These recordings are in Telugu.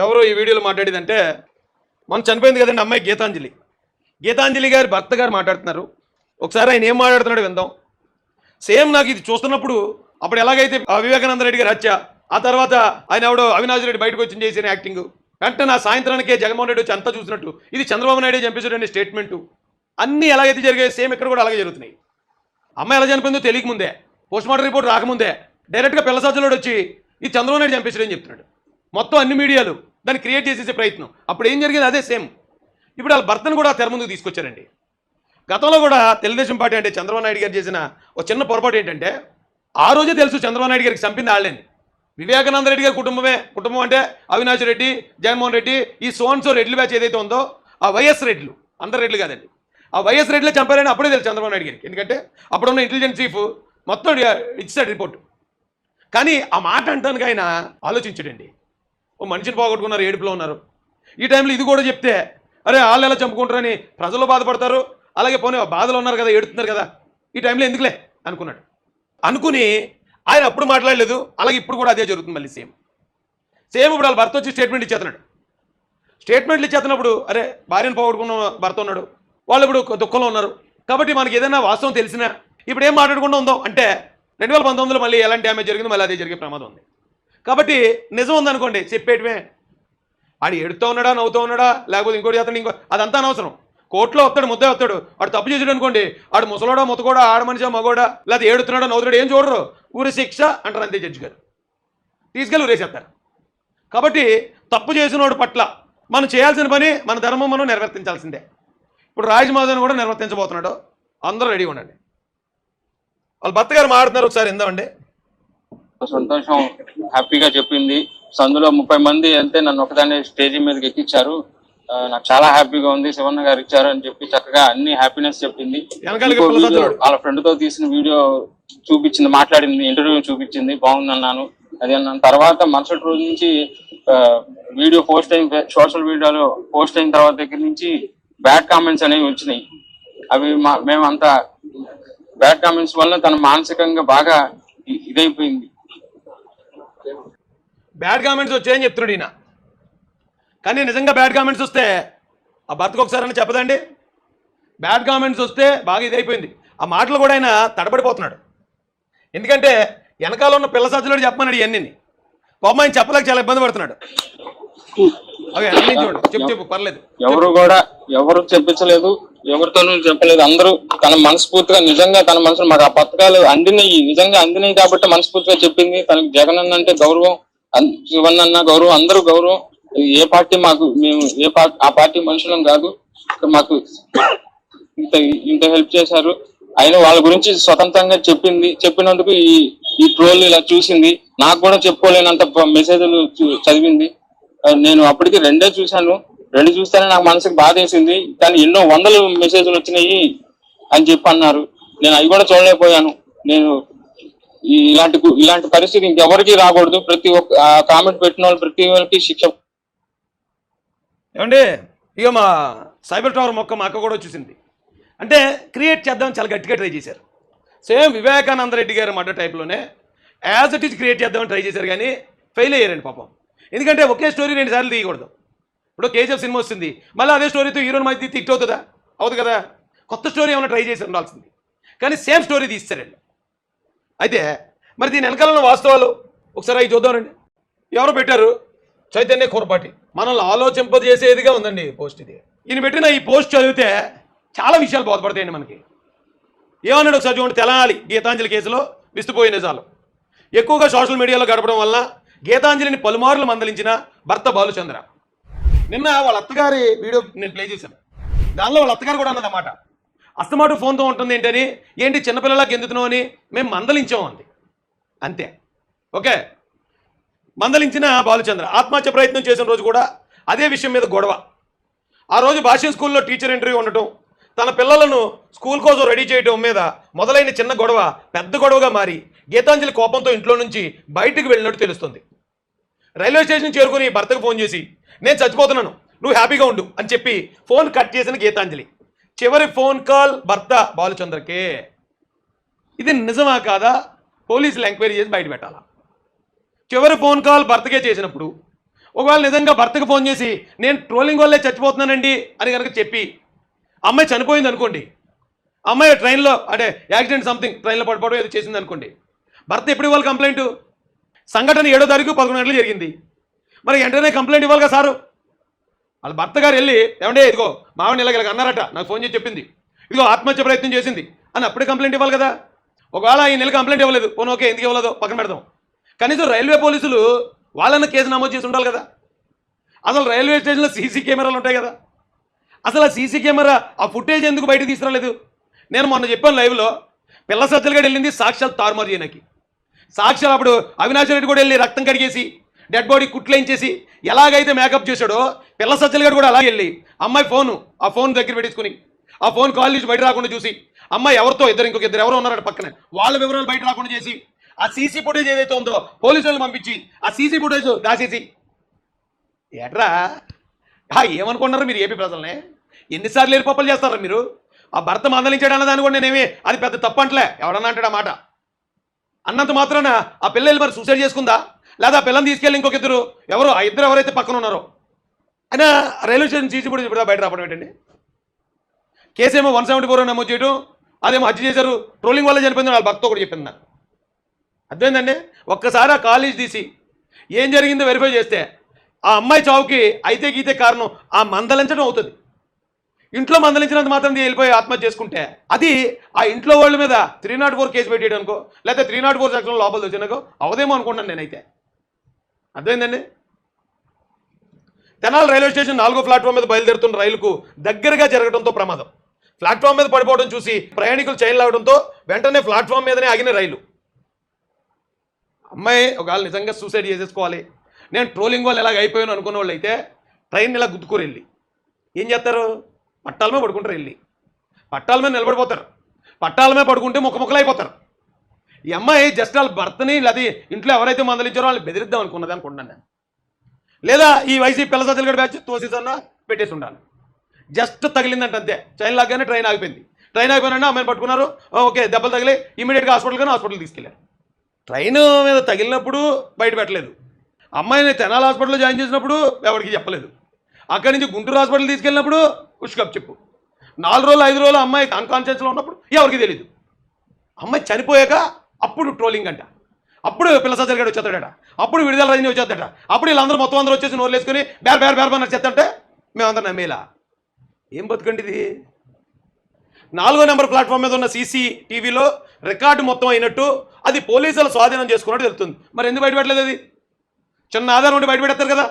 ఎవరో ఈ వీడియోలో మాట్లాడేదంటే మనం చనిపోయింది కదండి అమ్మాయి గీతాంజలి. గీతాంజలి గారి భర్త గారు మాట్లాడుతున్నారు. ఒకసారి ఆయన ఏం మాట్లాడుతున్నాడు విందాం. సేమ్ నాకు ఇది చూస్తున్నప్పుడు అప్పుడు ఎలాగైతే వివేకానంద రెడ్డి గారి హత్య, ఆ తర్వాత ఆయన ఎవడో అవినాష్ రెడ్డి బయటకు వచ్చి చేసిన యాక్టింగ్, వెంటనే నా సాయంత్రానికే జగన్మోహన్ రెడ్డి వచ్చి అంతా చూసినట్టు ఇది చంద్రబాబు నాయుడు చంపేశాడు అనే స్టేట్మెంటు అన్నీ ఎలాగైతే జరిగాయి సేమ్ ఇక్కడ కూడా అలాగే జరుగుతున్నాయి. అమ్మాయి ఎలా చనిపోయిందో తెలియకముందే, పోస్ట్మార్టం రిపోర్ట్ రాకముందే డైరెక్ట్గా పిల్ల సజ్జలోడు వచ్చి ఇది చంద్రబాబు నాయుడు చంపేశాడని చెప్తున్నాడు. మొత్తం అన్ని మీడియాలు దాన్ని క్రియేట్ చేసేసే ప్రయత్నం. అప్పుడు ఏం జరిగింది అదే సేమ్. ఇప్పుడు వాళ్ళ భర్తను కూడా తెర ముందుకు తీసుకొచ్చారండి. గతంలో కూడా తెలుగుదేశం పార్టీ అంటే చంద్రబాబు నాయుడు గారు చేసిన ఒక చిన్న పొరపాటు ఏంటంటే, ఆ రోజే తెలుసు చంద్రబాబు నాయుడు గారికి చంపింది వాళ్ళని. వివేకానంద రెడ్డి గారి కుటుంబం అంటే అవినాష్ రెడ్డి, జగన్మోహన్ రెడ్డి, ఈ సోన్సో రెడ్లు బ్యాచ్ ఏదైతే ఉందో ఆ వైఎస్ రెడ్లు, అందరు రెడ్లు కాదండి, ఆ వైఎస్ రెడ్లే చంపారని అప్పుడే తెలుసు చంద్రబాబు నాయుడు గారికి. ఎందుకంటే అప్పుడున్న ఇంటెలిజెన్స్ చీఫ్ మొత్తం ఇచ్చాడు రిపోర్టు. కానీ ఆ మాట అంటానికి ఆయన ఆలోచించడండి. ఓ మనిషిని పోగొట్టుకున్నారు, ఏడుపులో ఉన్నారు. ఈ టైంలో ఇది కూడా చెప్తే అరే వాళ్ళు ఎలా చంపుకుంటారని ప్రజలు బాధపడతారు, అలాగే పోనీ బాధలు ఉన్నారు కదా, ఏడుతున్నారు కదా, ఈ టైంలో ఎందుకులే అనుకున్నాడు. అనుకుని ఆయన అప్పుడు మాట్లాడలేదు. అలాగే ఇప్పుడు కూడా అదే జరుగుతుంది మళ్ళీ సేమ్. ఇప్పుడు వాళ్ళ భర్త వచ్చి స్టేట్మెంట్ ఇచ్చేస్తున్నాడు. స్టేట్మెంట్లు ఇచ్చేస్తున్నప్పుడు అరే భార్యను పోగొట్టుకున్న భర్త ఉన్నాడు, వాళ్ళు ఇప్పుడు దుఃఖంలో ఉన్నారు కాబట్టి మనకి ఏదైనా వాస్తవం తెలిసినా ఇప్పుడు ఏం మాట్లాడకుండా ఉందాం అంటే 2019లో మళ్ళీ ఎలాంటి డ్యామేజ్ జరిగింది, మళ్ళీ అదే జరిగే ప్రమాదం ఉంది. కాబట్టి నిజం ఉందనుకోండి చెప్పేటమే. ఆడు ఎడుతూ ఉన్నాడా, నవ్వుతూ ఉన్నాడా, లేకపోతే ఇంకోటి చేస్తాడు, అదంతా అనవసరం. కోర్టులో వస్తాడు, ముద్దే వస్తాడు. ఆడు తప్పు చేసాడు అనుకోండి, ఆడు ముసలోడా, ముతకోడా, ఆడ మనిషా, మగోడా, లేకపోతే ఏడుతున్నాడా, నవ్వుతాడు, ఏం చూడరు, ఊరి శిక్ష అంటారు అంతే జడ్జి గారు. తీసుకెళ్ళి ఊరేసేస్తారు. కాబట్టి తప్పు చేసినోడు పట్ల మనం చేయాల్సిన పని, మన ధర్మం మనం నిర్వర్తించాల్సిందే. ఇప్పుడు రాజమాధవన్ కూడా నిర్వర్తించబోతున్నాడు. అందరూ రెడీగా ఉండండి. వాళ్ళ భర్త గారు మాట్లాడుతున్నారు, ఒకసారి ఇందామండి. సంతోషం, హ్యాపీగా చెప్పింది. అందులో 30 మంది వెళ్తే నన్ను ఒకదాన్ని స్టేజ్ మీదకి ఎక్కించారు. నాకు చాలా హ్యాపీగా ఉంది, శివన్న గారు ఇచ్చారు అని చెప్పి చక్కగా అన్ని హ్యాపీనెస్ చెప్పింది. వాళ్ళ ఫ్రెండ్ తో తీసిన వీడియో చూపించింది, మాట్లాడింది, ఇంటర్వ్యూ చూపించింది, బాగుందన్నాను. అది అన్నాను. తర్వాత మరుసటి రోజు నుంచి వీడియో పోస్ట్ అయిన, సోషల్ మీడియాలో పోస్ట్ అయిన తర్వాత దగ్గర నుంచి బ్యాడ్ కామెంట్స్ అనేవి వచ్చినాయి. అవి మేమంతా బ్యాడ్ కామెంట్స్ వల్ల తను మానసికంగా బాగా ఇదైపోయింది. బ్యాడ్ కామెంట్స్ వచ్చాయని చెప్తున్నాడు ఈయన. కానీ నిజంగా బ్యాడ్ కామెంట్స్ వస్తే ఆ భర్తకు ఒకసారి చెప్పదండి. బ్యాడ్ కామెంట్స్ వస్తే బాగా ఇదైపోయింది. ఆ మాటలు కూడా ఆయన తడబడిపోతున్నాడు. ఎందుకంటే వెనకాల ఉన్న పిల్ల సజ్జలోడు చెప్పమన్నాడు ఇవన్నీ. పాపం ఆయన చెప్పలేక చాలా ఇబ్బంది పడుతున్నాడు. అవి అన్ని చూడు, చెప్పు పర్లేదు. ఎవరు చెప్పించలేదు, ఎవరితోనూ చెప్పలేదు. అందరూ తన మనస్ఫూర్తిగా నిజంగా తన మనసులో మాకు ఆ పథకాలు అందినాయి, నిజంగా అందినాయి కాబట్టి మనస్ఫూర్తిగా చెప్పింది. తనకి జగన్ అన్న అంటే గౌరవం, శివన్ అన్న గౌరవం, అందరూ గౌరవం. ఏ పార్టీ మాకు, మేము ఆ పార్టీ మనుషులం కాదు, మాకు ఇంత హెల్ప్ చేశారు. అయినా వాళ్ళ గురించి స్వతంత్రంగా చెప్పింది. చెప్పినందుకు ఈ ట్రోల్ ఇలా చూసింది. నాకు కూడా చెప్పుకోలేనంత మెసేజ్లు చదివింది. నేను అప్పటికి 2 చూశాను. 2 చూస్తేనే నాకు మనసుకు బాధ వేసింది. కానీ ఎన్నో 100 మెసేజ్లు వచ్చినాయి అని చెప్పి అన్నారు. నేను అవి కూడా చూడలేకపోయాను. నేను ఇలాంటి పరిస్థితి ఇంకెవరికి రాకూడదు. ప్రతి ఒక్క కామెంట్ పెట్టిన వాళ్ళు ప్రతి ఒక్కరికి శిక్ష. ఏమండి, ఇక మా సైబర్ టవర్ మొక్క మా అక్క కూడా వచ్చేసింది. అంటే క్రియేట్ చేద్దామని చాలా గట్టిగా ట్రై చేశారు. సేమ్ వివేకానంద రెడ్డి గారి మర్డర్ టైప్లోనే యాజ్ ఇట్ ఈజ్ క్రియేట్ చేద్దామని ట్రై చేశారు, కానీ ఫెయిల్ అయ్యారండి పాపం. ఎందుకంటే ఒకే స్టోరీ 2 సార్లు తీయకూడదు. ఇప్పుడు కేజీఎఫ్ సినిమా వస్తుంది, మళ్ళీ అదే స్టోరీతో హీరోని మధ్య హిట్ అవుతుందా? అవుతుంది కదా. కొత్త స్టోరీ ఏమైనా ట్రై చేసి ఉండాల్సింది, కానీ సేమ్ స్టోరీ తీస్తారండి. అయితే మరి దీని వెనకాల వాస్తవాలు ఒకసారి అవి చూద్దామండి. ఎవరు పెట్టారు? చైతన్య కోరపాటి. మనల్ని ఆలోచింపజేసేదిగా ఉందండి పోస్ట్ ఇది. ఈయన పెట్టిన ఈ పోస్ట్ చదివితే చాలా విషయాలు బోధపడతాయండి మనకి. ఏమన్నాడు ఒకసారి చూడండి. తెలంగాణ గీతాంజలి కేసులో విస్తుపోయే నిజాలు. ఎక్కువగా సోషల్ మీడియాలో గడపడం వల్ల గీతాంజలిని పలుమార్లు మందలించిన భర్త బాలుచంద్ర. నిన్న వాళ్ళ అత్తగారి వీడియో నేను ప్లే చేశాను. దానిలో వాళ్ళ అత్తగారు కూడా అన్నదన్నమాట, అస్తమాటు ఫోన్తో ఉంటుంది ఏంటని, ఏంటి చిన్నపిల్లలకి ఎందుతున్నావు అని మేము మందలించాము అంది. అంతే. ఓకే, మందలించిన బాలుచంద్ర ఆత్మహత్య ప్రయత్నం చేసిన రోజు కూడా అదే విషయం మీద గొడవ. ఆ రోజు భాష్యం స్కూల్లో టీచర్ ఇంటర్వ్యూ ఉండటం, తన పిల్లలను స్కూల్ కోసం రెడీ చేయడం మీద మొదలైన చిన్న గొడవ పెద్ద గొడవగా మారి గీతాంజలి కోపంతో ఇంట్లో నుంచి బయటకు వెళ్ళినట్టు తెలుస్తుంది. రైల్వే స్టేషన్ చేరుకుని భర్తకు ఫోన్ చేసి నేను చచ్చిపోతున్నాను, నువ్వు హ్యాపీగా ఉండు అని చెప్పి ఫోన్ కట్ చేసిన గీతాంజలి. చివరి ఫోన్ కాల్ భర్త బాలుచంద్రకే. ఇది నిజమా కాదా పోలీసులు ఎంక్వైరీ చేసి బయట పెట్టాలా? చివరి ఫోన్ కాల్ భర్తకే చేసినప్పుడు ఒకవేళ నిజంగా భర్తకు ఫోన్ చేసి నేను ట్రోలింగ్ వల్లే చచ్చిపోతున్నానండి అని కనుక చెప్పి అమ్మాయి చనిపోయింది అనుకోండి, అమ్మాయి ట్రైన్లో అంటే యాక్సిడెంట్ సంథింగ్ ట్రైన్లో పడిపోవడం ఏదో చేసింది అనుకోండి, భర్త ఎప్పుడు ఇవ్వాలి కంప్లైంట్? సంఘటన 7వ తారీఖు 11 గంటలు జరిగింది. మరి వెంటనే కంప్లైంట్ ఇవ్వాలి కదా సారు. వాళ్ళ భర్త గారు వెళ్ళి ఏమంటే ఇదిగో మావిని ఇలాగ అన్నారట, నాకు ఫోన్ చేసి చెప్పింది, ఇదిగో ఆత్మహత్య ప్రయత్నం చేసింది అని అప్పుడే కంప్లైంట్ ఇవ్వాలి కదా. ఒకవేళ ఈ నెల కంప్లైంట్ ఇవ్వలేదు, పోనీ ఓకే, ఎందుకు ఇవ్వలేదో పక్కన పెడదాం. కనీసం రైల్వే పోలీసులు వాళ్ళన్న కేసు నమోదు చేసి ఉండాలి కదా. అసలు రైల్వే స్టేషన్లో సీసీ కెమెరాలు ఉంటాయి కదా, అసలు ఆ సీసీ కెమెరా ఆ ఫుటేజ్ ఎందుకు బయటకు తీసుకురాలేదు? నేను మొన్న చెప్పాను లైవ్లో, పిల్ల సజ్జలు గడి వెళ్ళింది సాక్ష్యాలు తారుమారు చేయడానికి. సాక్ష్యాలు అప్పుడు అవినాష్ రెడ్డి కూడా వెళ్ళి రక్తం కడిగేసి డెడ్ బాడీ కుట్లేయించేసి ఎలాగైతే మేకప్ చేశాడో పిల్ల సజ్జలు గడి కూడా అలాగే వెళ్ళి అమ్మాయి ఆ ఫోన్ దగ్గర పెట్టించుకుని ఆ ఫోన్ కాల్ నుంచి బయట రాకుండా చూసి అమ్మాయి ఎవరితో ఇంకొక ఇద్దరు ఎవరో ఉన్నారట పక్కన, వాళ్ళ వివరాలు బయట రాకుండా చేసి ఆ సీసీ ఫుటేజ్ ఏదైతే ఉందో పోలీసులను పంపించి ఆ సీసీ ఫుటేజ్ దాచేసి ఏట్రా ఏమనుకున్నారు మీరు ఏపీ ప్రజలనే? ఎన్నిసార్లు ఏర్పాట్లు చేస్తారా మీరు? ఆ భర్త మందలించాడు అన్నదాన్ని కూడా నేనేమి అది పెద్ద తప్పు అంటలే, ఎవడన్నా అంటాడు ఆ మాట. అన్నంత మాత్రాన ఆ పిల్లలు మరి సూసైడ్ చేసుకుందా, లేదా ఆ పిల్లని తీసుకెళ్ళి ఇంకొక ఇద్దరు ఎవరో ఆ ఇద్దరు ఎవరైతే పక్కన ఉన్నారో అయినా రైల్వే స్టేషన్ సీసీ ఫుటేజ్ ఇప్పుడు బయట రావడం ఏంటండి? కేసేమో 174 నమోదు చేయడం, అదేమో హత్య చేశారు, ట్రోలింగ్ వల్ల చనిపోయింది వాళ్ళ భర్త కూడా చెప్పింది నాకు. అర్థమైందండి? ఒక్కసారి ఆ కాలేజ్ తీసి ఏం జరిగిందో వెరిఫై చేస్తే ఆ అమ్మాయి చావుకి అయితే గీతే కారణం ఆ మందలించడం అవుతుంది. ఇంట్లో మందలించినంత మాత్రం వెళ్ళిపోయి ఆత్మహత్య చేసుకుంటే అది ఆ ఇంట్లో వాళ్ళ మీద 304 కేసు పెట్టేయడం అనుకో, లేకపోతే 304 సెక్షన్ లోపల వచ్చినాకో అవదేమో అనుకుంటాను నేనైతే. అర్థమైందండి? తెనాలి రైల్వే స్టేషన్ 4వ ప్లాట్ఫామ్ మీద బయలుదేరుతున్న రైలుకు దగ్గరగా జరగడంతో ప్రమాదం. ప్లాట్ఫామ్ మీద పడిపోవడం చూసి ప్రయాణికులు చైన్ లాగడంతో వెంటనే ప్లాట్ఫామ్ మీదనే ఆగిన రైలు. అమ్మాయి ఒకవేళ నిజంగా సూసైడ్ చేసేసుకోవాలి, నేను ట్రోలింగ్ వల్ల ఎలాగ అయిపోయాను అనుకున్న వాళ్ళు అయితే ట్రైన్ ఇలా గుద్దుకొని వెళ్ళి ఏం చేస్తారు? పట్టాల మీద పడుకుంటారు, వెళ్ళి పట్టాల మీద నిలబడిపోతారు, పట్టాల మీద పడుకుంటే ముక్కలు అయిపోతారు. ఈ అమ్మాయి జస్ట్ వాళ్ళ భర్తని లేదా ఇంట్లో ఎవరైతే మందలించారో వాళ్ళు బెదిరిద్దాం అనుకున్నది అనుకుంటున్నాను నేను. లేదా ఈ వైసీపీ పిల్ల సజ్జలు గడి బ్యాచ్ తోసేసన్నా పెట్టేసి ఉండాలి. జస్ట్ తగిలిందంటే అంతే, చైన్ లాగానే ట్రైన్ ఆగిపోయింది. ట్రైన్ ఆగిపోయినా అమ్మాయిని పట్టుకున్నారు, ఓకే దెబ్బలు తగిలి ఇమీడియట్గా హాస్పిటల్కి తీసుకెళ్ళారు. ట్రైన్ మీద తగిలినప్పుడు బయట పెట్టలేదు, అమ్మాయిని తెనాలి హాస్పిటల్లో జాయిన్ చేసినప్పుడు ఎవరికి చెప్పలేదు, అక్కడి నుంచి గుంటూరు హాస్పిటల్ తీసుకెళ్ళినప్పుడు ఉష్కప్ చెప్పు, 4 రోజులు 5 రోజులు అమ్మాయి అన్కాన్షియస్లో ఉన్నప్పుడు ఎవరికి తెలీదు. అమ్మాయి చనిపోయాక అప్పుడు ట్రోలింగ్ అంట, అప్పుడు పిల్ల సజ్జలు గడి వచ్చేస్తాడట, అప్పుడు విడుదల రజని వచ్చేస్తాడట, అప్పుడు వీళ్ళందరూ మొత్తం అందరూ వచ్చేసి నోరు వేసుకుని బేర్ నచ్చేస్తుంటే మేమందరం నమ్మేలా. ఏం బతుకండి ఇది? 4వ నెంబర్ ప్లాట్ఫామ్ మీద ఉన్న CCTVలో రికార్డు మొత్తం అయినట్టు అది పోలీసులు స్వాధీనం చేసుకున్నట్టు తెలుస్తుంది. మరి ఎందుకు బయటపెట్టలేదు? అది చిన్న ఆధారం ఉంటే బయటపెడతారు కదా.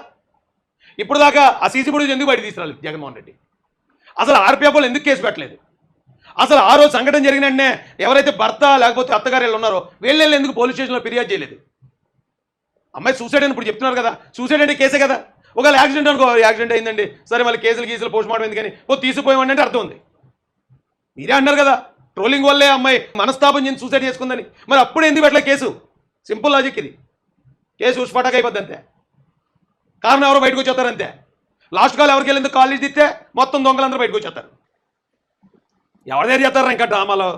ఇప్పుడు దాకా ఆ సీసీ ఫుటేజ్ ఎందుకు బయట తీసుకురాలేదు జగన్మోహన్ రెడ్డి? అసలు ఆర్పీఎఫ్ఓలు ఎందుకు కేసు పెట్టలేదు? అసలు ఆ రోజు సంఘటన జరిగిన వెంటనే ఎవరైతే భర్త లేకపోతే అత్తగారు ఉన్నారో వీళ్ళు ఎందుకు పోలీస్ స్టేషన్లో ఫిర్యాదు చేయలేదు? అమ్మాయి సూసైడ్ అని ఇప్పుడు చెప్తున్నారు కదా, సూసైడ్ అంటే కేసే కదా. ఒకవేళ యాక్సిడెంట్ అనుకో, యాక్సిడెంట్ అయిందండి సరే, మళ్ళీ కేసులు పోస్ట్ మార్టం ఎందుకని తీసిపోయామండి అంటే అర్థం ఉంది. మీరే అన్నారు కదా ట్రోలింగ్ వల్లే అమ్మాయి మనస్తాపం చెంది సూసైడ్ చేసుకుందని, మరి అప్పుడు ఎందుకు పెట్టలే కేసు? సింపుల్ లాజిక్ ఇది. కేసు ఉష్పాటాక్ అయిపోద్ది అంతే, కారణం ఎవరో బయటకు వచ్చేస్తారు అంతే. లాస్ట్ కాల్ ఎవరికి వెళ్ళేందుకు కాలేజ్ తిస్తే మొత్తం దొంగలందరూ బయటకు వచ్చేస్తారు. ఎవరి దగ్గర చేస్తారా ఇంకా డ్రామాలో?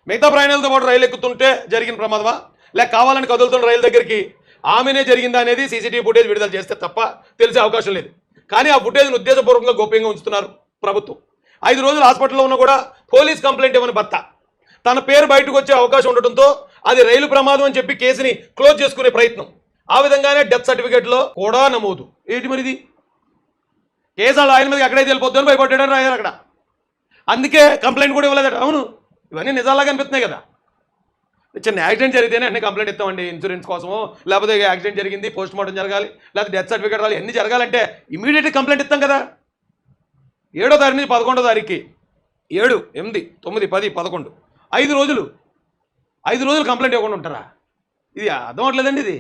మిగతా ప్రయాణాలతో పాటు రైలు ఎక్కుతుంటే జరిగిన ప్రమాదమా, లేక కావాలని కదులుతున్న రైలు దగ్గరికి ఆమెనే జరిగిందా అనేది CCTV ఫుటేజ్ విడుదల చేస్తే తప్ప తెలిసే అవకాశం లేదు. కానీ ఆ ఫుటేజ్ను ఉద్దేశపూర్వకంగా గోప్యంగా ఉంచుతున్నారు ప్రభుత్వం. 5 రోజులు హాస్పిటల్లో ఉన్నా కూడా పోలీస్ కంప్లైంట్ ఇవ్వని భర్త తన పేరు బయటకు వచ్చే అవకాశం ఉండటంతో అది రైలు ప్రమాదం అని చెప్పి కేసుని క్లోజ్ చేసుకునే ప్రయత్నం. ఆ విధంగానే డెత్ సర్టిఫికేట్లో కూడా నమోదు. ఏంటి మరి ఇది? కేసు ఆయన మీద ఎక్కడైతే వెళ్ళిపోతుందని భయపడ్డాడని రాయారు అక్కడ, అందుకే కంప్లైంట్ కూడా ఇవ్వలేదట. అవును, ఇవన్నీ నిజాలాగా అనిపిస్తున్నాయి కదా. చిన్న యాక్సిడెంట్ జరిగితేనే అన్ని కంప్లైంట్ ఇస్తామండి, ఇన్సూరెన్స్ కోసమో లేకపోతే యాక్సిడెంట్ జరిగింది పోస్ట్ మార్టం జరగాలి లేకపోతే డెత్ సర్టిఫికేట్ రావాలి, ఎన్ని జరగాలంటే ఇమీడియట్గా కంప్లైంట్ ఇస్తాం కదా. 7వ తారీఖు నుంచి 11వ తారీఖుకి 7, 8, 9, 10, 11 5 రోజులు కంప్లైంట్ ఇవ్వకుండా ఉంటారా? ఇది అర్థం అవట్లేదండి.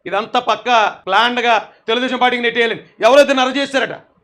ఇదంతా పక్క ప్లాన్డ్గా తెలుగుదేశం పార్టీకి నెట్టేయాలని ఎవరైతే అరెస్ట్ చేస్తారట